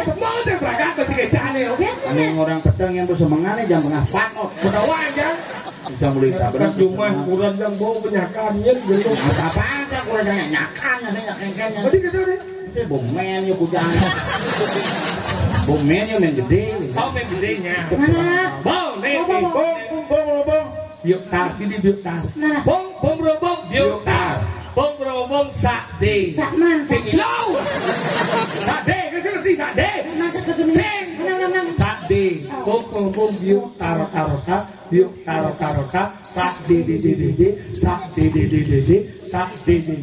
Semua saya berangkat ke tiga channel. Ini orang pedang yang bersemangat jam tengah pakot. Benawan kan? Bisa mulai tabrakan cuma kurang yang bawa penyakannya gitu. Apa-apa kurang yang nyakannya saya nyakannya. Tadi gitu deh. Saya bomen yuk kujang. Bomen yuk main gede. Kau main gedenya. Bong, Bong. Biotar sini biotar. Bong berobong biotar. Bong berobong sakde. Sakman. Sing ilau. Sakde, kau ngerti sakde? Sing. Sakde. Bong berobong biotar tarota. Biotar tarota. Sakde de. Sakde de. Sakde de.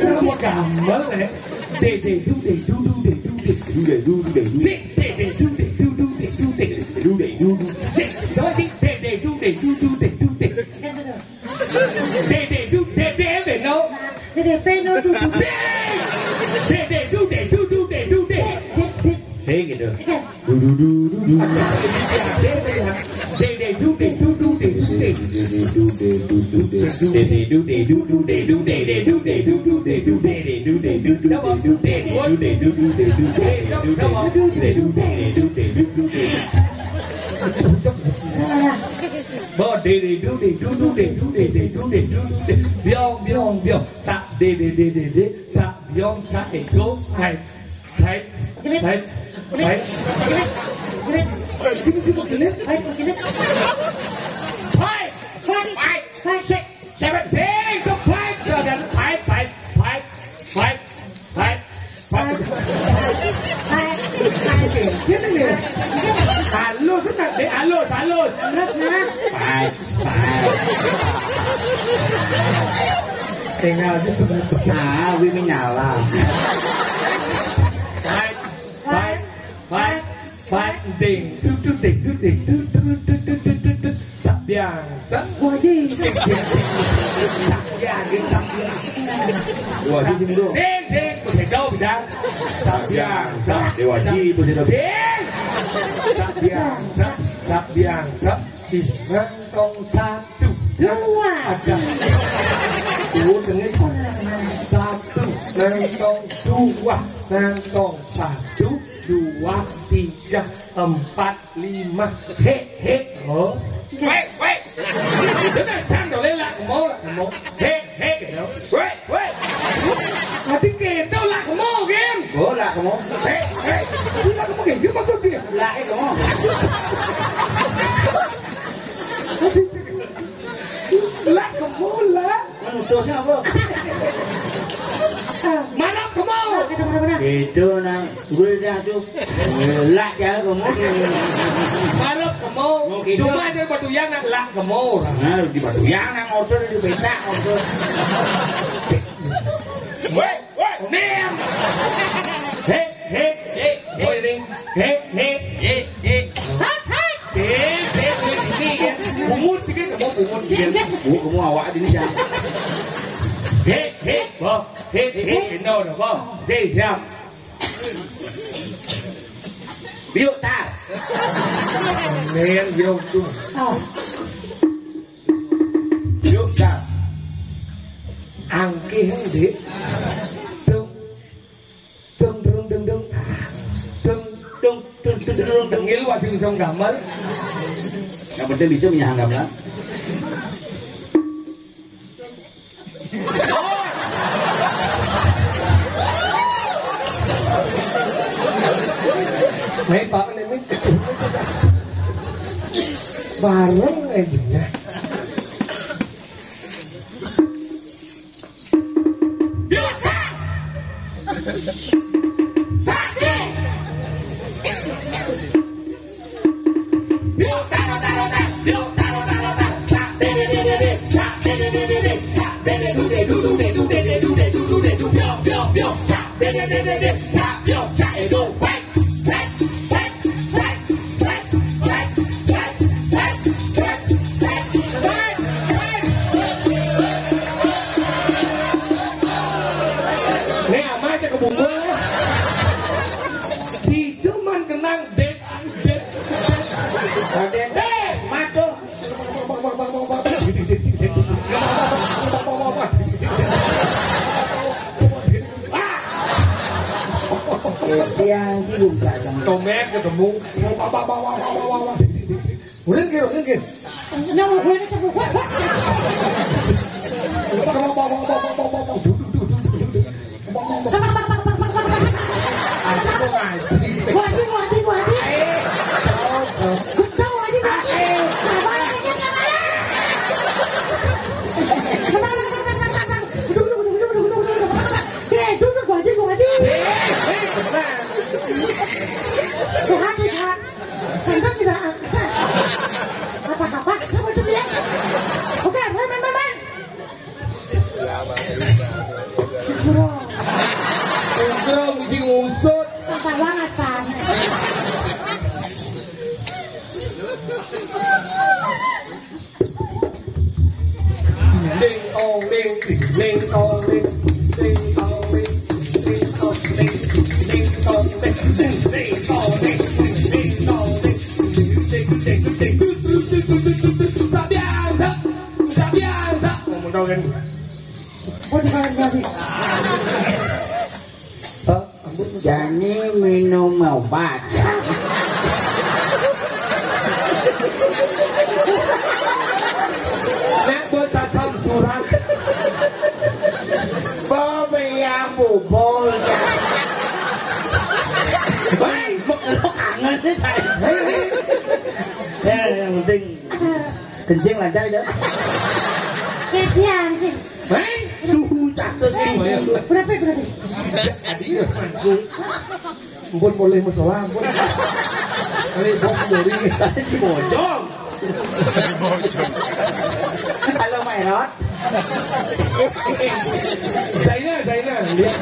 Kamu gambar ya? De. Sing Bo de biong sa de sa biong sa ego hai ini sih begini hai seven sing the pipe dan pipe halus nak deh halus tinggal aja sebentar ini nyala pipe ding sabiang wajib. wajib sini dulu sing pusing bidang sabiang wajib itu sini sabiang di rentong satu Dua. ada satu rentong dua rentong satu 2, 3, 4, 5 he oh wait itu dah candol lah mau he gitu wait hati kita lah mau game bola kamu he itu lah kamu game maksudnya lah kamu Putusnya apa? Marap kamu. Itu nang gue dah tu. Lak ya kamu. Marap kamu. Cuma ada batu yang nak lak kamu. Nah, di batu yang nang motor di becak motor. Weh, nem. He. Oi ding. He. Ini ya. Bungut sikit kamu bungut sikit. Kamu awak di sini. He. Bo. He. No, bo. He siap. Biuk tar. Nem biok tu. Biuk tar. Angki dek. Tung. Tengil masih bisa gambar. Yang penting bisa menyahang gambar. Mấy bạn này mới bareng aja. Yang sih buka tomat ketemu. Udah gini. Nyawa gue ini sebut gue. Mesti ngusut. Tawa ngasan. Ding tong ding ding tong ding ding tong ding ding tong ding ding tong ding ding tong ding ding tong ding ding ding sabiasa ngomong tau kan Jani minum obat. Nek bersasam surat Yang bubul. baik Lo kangen sih yang penting kencing lancar dah. Kesian sih. baik Suhu catus sih. Berapa? adik Ampun boleh musola ampun kali bos dari Tadi bojong. Kalau Mairot. Zaina lihat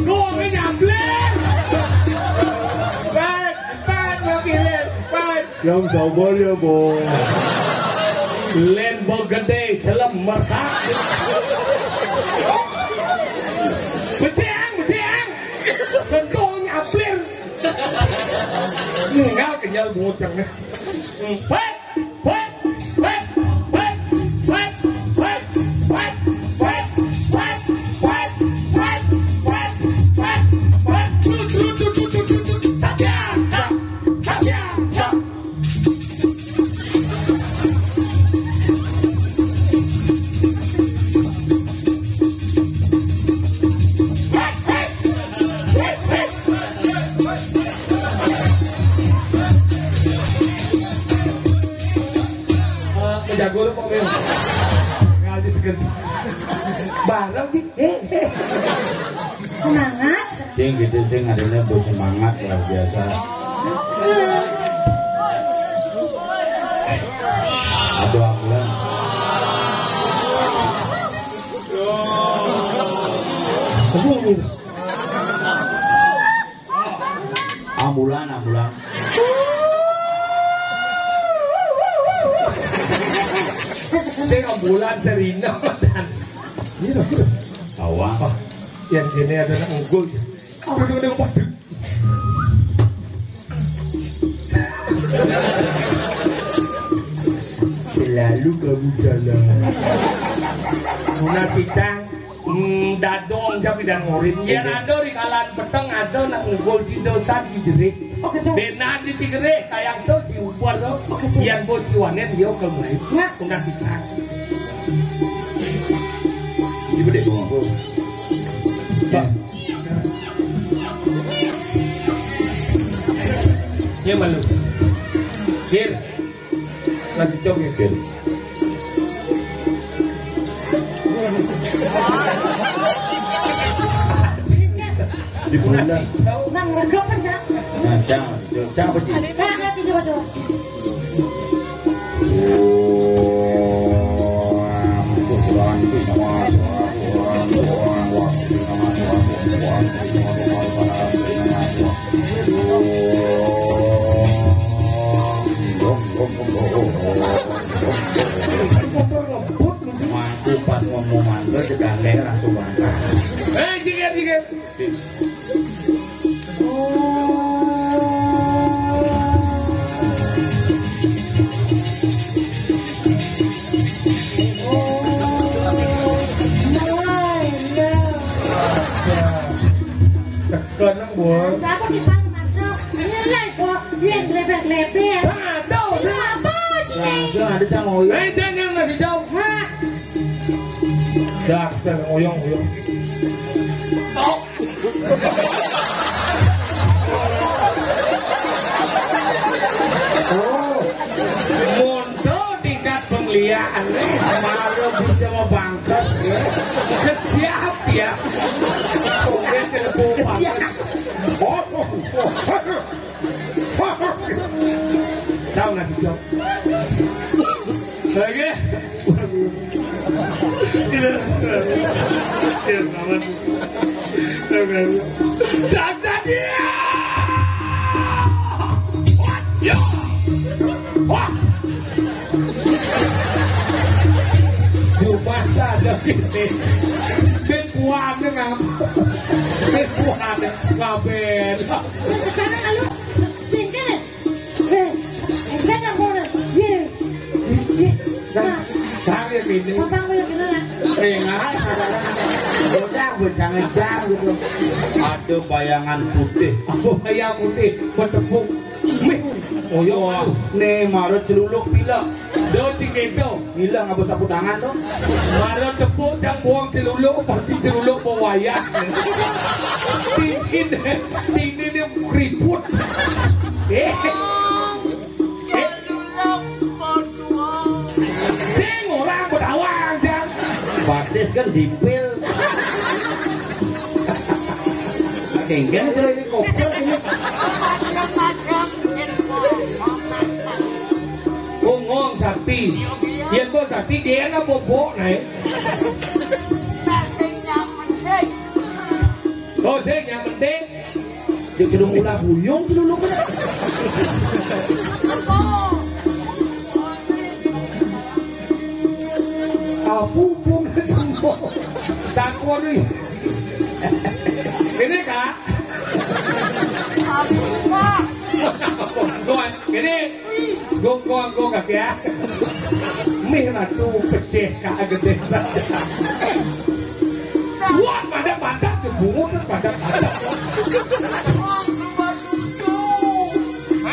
Gua menyambleng Yang sabar ya, Bo. Lembo gede selem merkak Beciang Bentuknya aplir Ngal kenyal bocengnya jago lu kok men. Ngaji segitu. Bareng sih. Semangat. Sing gitu sing adanya semangat luar biasa. Aduh ambulan. Ambulan. Saya ambulan Serina dan Awang. yang ini adalah unggul. Udah waduh. Selalu kamu jalan. Nasi cang, dadong tapi dan ngorin. Ya ada di kalan peteng ada nak unggul cidosan cijerik. Benar di cijerik kayak tuh ciupan tuh. Yang buat ciwanet dia kembali. Nasi cang. Ibu dek aku. Ya malu. Kir. Nasi cok ya kir. Di bulan. Nang regok kan cak. Nah, cang apa sih? Nah, coba coba. Mampu pas ngomong mangga tegangnya langsung berangkat. Jikir. Sekarang buat. Aku di mana masuk? Ini lah kok dia lepek-lepek. Aduh, Apa sih? Langsung ada cang oyong. jangan nasi jauh. Dah, saya oyong. Oh, Mondo tingkat pemeliharaan. malu bisa mau bangkes ya. Siap ya. Kemudian telepon bangkes. Tahu nasi jauh. Lagi. Jaksa dia. Yo. Wah. Cuma saja kita. Kuatnya ngaben. Sekarang lalu singkat. Kan yang mau Tahu ya ini. Apa yang kena? Ngai udah bejang-bejang gitu. Ada bayangan putih. Apa bayang putih bertepuk. Oh Nih marut celuluk bila. do ciketo. Hilang apa sapu tangan tuh? Maro tepuk cang buang celuluk pasti celuluk pewayah. Tingin dia keriput. Sing orang berdawang jang. Batis kan dipil. Kengken celah ini koper ini. Ngong sapi. Yang bos sapi dia na bobok naik. Doseng yang penting. Dia sudah mulai buyung celuluk kan. Aku pun semua. Takut ni. Ini kak. Go, ini. Go kak ya. Merah tu pecah kak gede saja. Wah, pada pantat tu bungut pada pantat.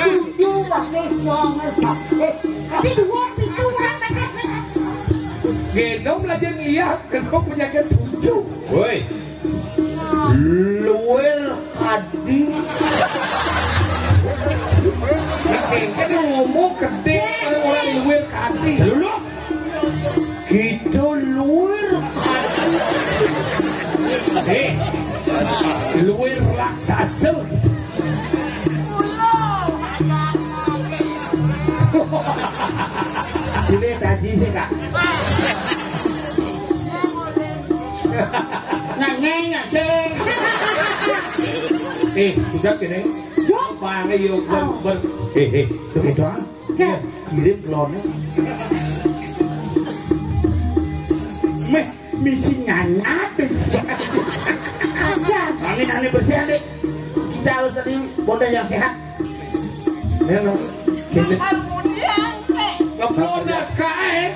Tujuh pakai sangat sakit. Tapi dua pintu orang pakai. Genom belajar lihat, kenapa penyakit tujuh. Woi. Luel kadi. Kayaknya ngomong gede orang luar kaki. Celuluk. Sini taji sih kak. Nyanyi sih. Sudah gini. Coba nih yuk ber. Tuh doang. Kirim klonnya. Misi nyanyat. Aja. Angin bersih deh. Kita harus tadi bodoh yang sehat. Memang. Ngepodas kae.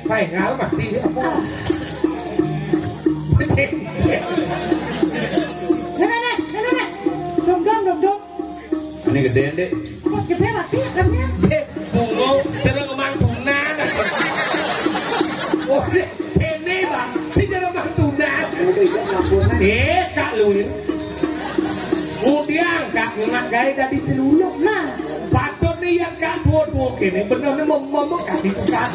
Baik ngal mati apa? Nenek. Dong. Ini gedean deh. Mas gede mati akamnya. Bungo cara kemang tunan. Oh, ini bang, si cara kemang tunan. Kak Luin. Kemudian kak ngemak gaya dari celuluk. Nah, patut nih yang kak tua kini benar-benar mau kak itu kak.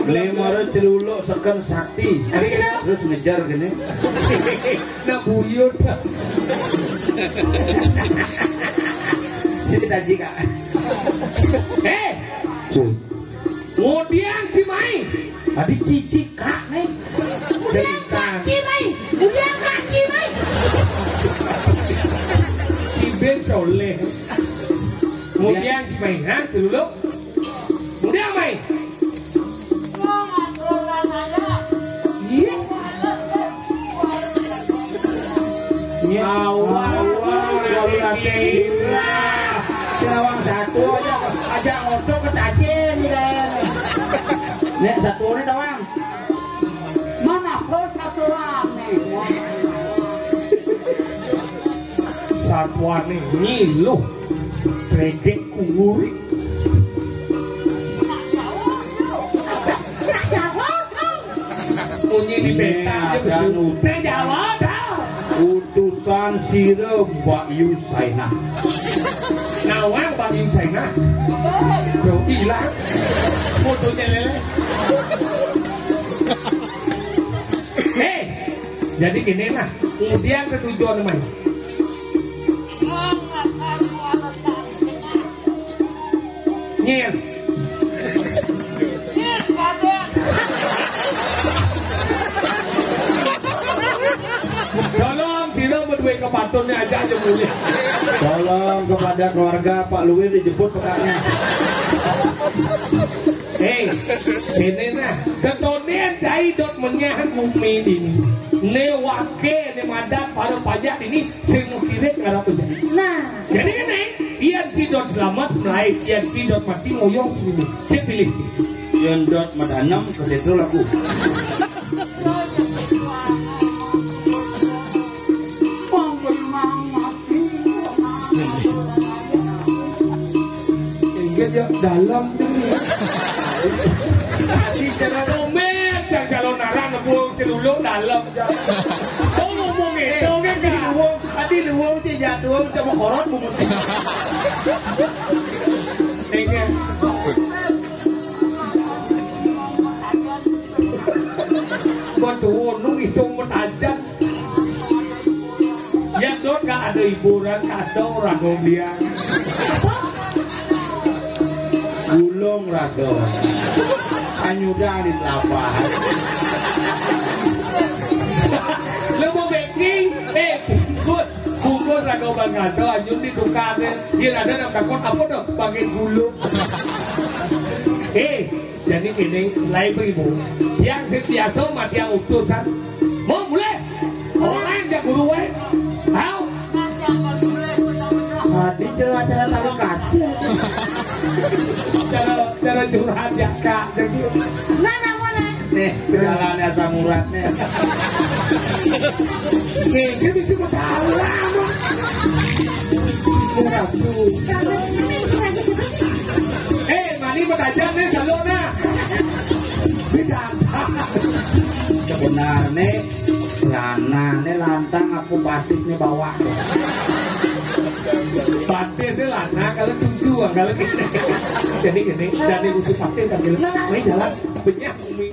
Lemar celuluk sekan sakti. Terus ngejar gini. Nak buyut. Sini taji kak. Cuy. Kemudian Cimai. Tadi cici kak nih. Cimai. Kiben soleh. Kemudian Cimai, celuluk. Kemudian Mai. Lawang satu aja ngocok ke tajin kan. Nek satu ini doang. Mana kau satu orang nih? Satuan nih ngiluh. Tregek kuri. Bunyi di beta aja besul. Jawab dah. Utusan sira Mbak Yusaina. Nawang Mbak Yusaina. Jauh hilang. Fotonya lele. Jadi gini lah. Kemudian ketujuan teman. Nyir. Tolong sila berdua ke patunnya aja mulia. Tolong kepada keluarga Pak Luwin dijemput pekaknya. Ini nah, setonian cai dot menyahan bumi ini. Newake ne madat para pajak ini semua kira kalau pajak. Nah, jadi ini ian cidot selamat mulai ian cidot mati ngoyong sini. Cek pilih. Yang dot madanam ke situ laku. Dia dalam tu. Tadi cara komen, kalau narang aku celuluk dalam. Kau ngomong itu kan kan? Tadi luang mesti jatuh macam koron bumut. Ini. Betul, nung itu mentajan. Ya dot gak ada hiburan kasau ragong dia. Gulung rado. Anyudan di telapak. Lebo baking, bungkus ragong bangasa anyun di tukangnya. Dia ada nak takut apa dah pakai gulung. Jadi ini lain beribu. Yang setiasa mati yang utusan. Mau mulai? Orang lain dia guru wae. Tahu? Tadi cara tahu kasih. Cara curhat ya kak. mana? Nih, jalannya asam uratnya. Dia bisa masalah. Mani betajan nih salona. Sebenarnya celana nih lantang aku batis nih bawa. Batis sih lana kalau tujuan kalau gini. Jadi gini, jadi usul pakai tapi ini jalan banyak umi.